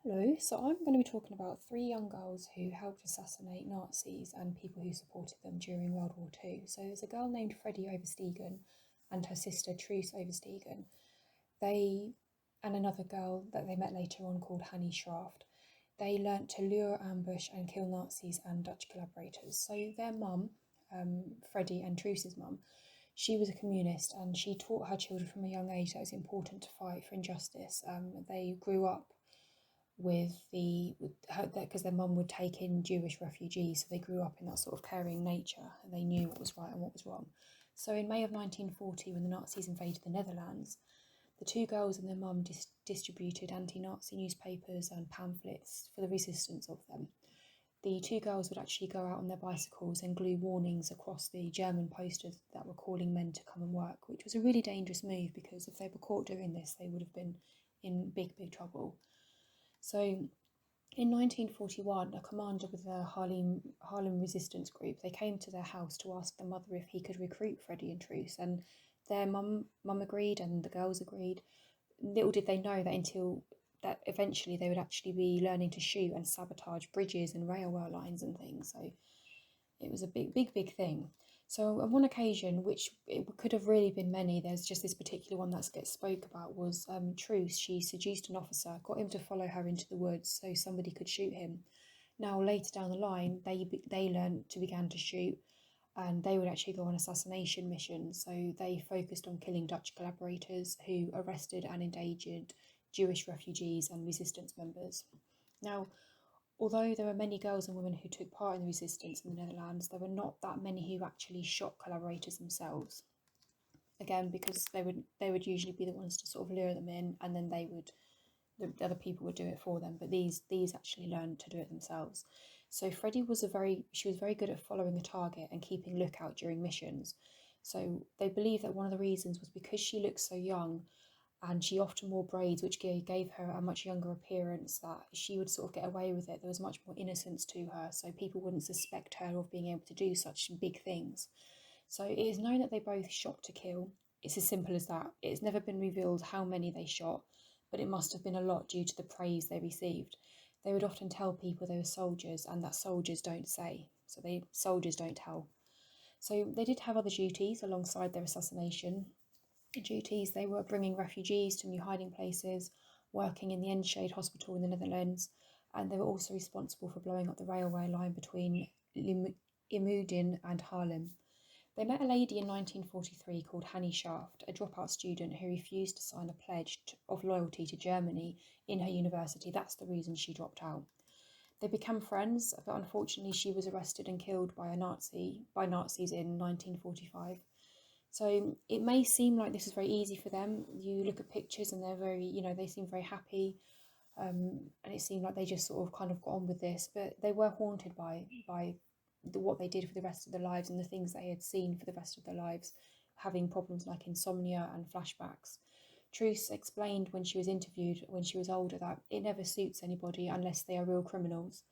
Hello, so I'm going to be talking about three young girls who helped assassinate Nazis and people who supported them during World War II. So there's a girl named Freddie Oversteegen and her sister Truce Oversteegen. They and another girl that they met later on called Hannie Schraft. They learnt to lure, ambush and kill Nazis and Dutch collaborators. So their mum, Freddie and Truce's mum, she was a communist and she taught her children from a young age that it was important to fight for injustice. They grew up because their mum would take in Jewish refugees, so they grew up in that sort of caring nature and they knew what was right and what was wrong. So in May of 1940, when the Nazis invaded the Netherlands, the two girls and their mum distributed anti-Nazi newspapers and pamphlets for the resistance of them. The two girls would actually go out on their bicycles and glue warnings across the German posters that were calling men to come and work, which was a really dangerous move because if they were caught doing this, they would have been in big trouble. So in 1941, a commander with the Harlem Resistance Group, they came to their house to ask their mother if he could recruit Freddie and Truce, and their mum agreed and the girls agreed. Little did they know that eventually they would actually be learning to shoot and sabotage bridges and railway lines and things. So it was a big thing. So on one occasion, which it could have really been many, there's just this particular one that gets spoke about, was Truce. She seduced an officer, got him to follow her into the woods so somebody could shoot him. Now later down the line, they learned to begin to shoot, and they would actually go on assassination missions. So they focused on killing Dutch collaborators who arrested and endangered Jewish refugees and resistance members. Now, although there were many girls and women who took part in the resistance in the Netherlands, there were not that many who actually shot collaborators themselves. Again, because they would usually be the ones to sort of lure them in, and then the other people would do it for them. But these actually learned to do it themselves. So Freddie was very good at following a target and keeping lookout during missions. So they believe that one of the reasons was because she looked so young, and she often wore braids, which gave her a much younger appearance, that she would sort of get away with it. There was much more innocence to her, so people wouldn't suspect her of being able to do such big things. So it is known that they both shot to kill. It's as simple as that. It's never been revealed how many they shot, but it must have been a lot due to the praise they received. They would often tell people they were soldiers and that soldiers don't say, so soldiers don't tell. So they did have other duties alongside their assassination duties. They were bringing refugees to new hiding places, working in the Enschede hospital in the Netherlands, and they were also responsible for blowing up the railway line between Imudin and Haarlem. They met a lady in 1943 called Hannie Schraft, a dropout student who refused to sign a pledge of loyalty to Germany in her university. That's the reason she dropped out. They became friends, but unfortunately she was arrested and killed by Nazis in 1945. So it may seem like this is very easy for them. You look at pictures and they're very, they seem very happy, and it seemed like they just sort of kind of got on with this, but they were haunted by what they did for the rest of their lives and the things they had seen for the rest of their lives, having problems like insomnia and flashbacks. Truce explained when she was interviewed when she was older that it never suits anybody unless they are real criminals.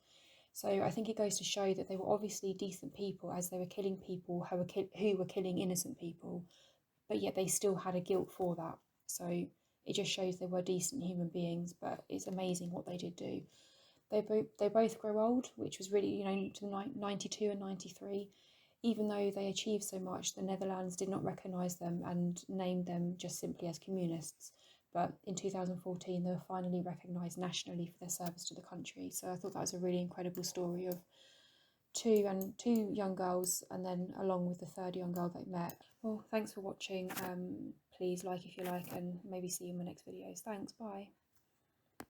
So I think it goes to show that they were obviously decent people, as they were killing people who were killing innocent people, but yet they still had a guilt for that. So it just shows they were decent human beings, but it's amazing what they did do. They both grow old, which was really, to 92 and 93. Even though they achieved so much, the Netherlands did not recognise them and named them just simply as communists. But in 2014, they were finally recognised nationally for their service to the country. So I thought that was a really incredible story of two young girls, and then along with the third young girl they met. Well, thanks for watching. Please like if you like, and maybe see you in my next videos. Thanks, bye.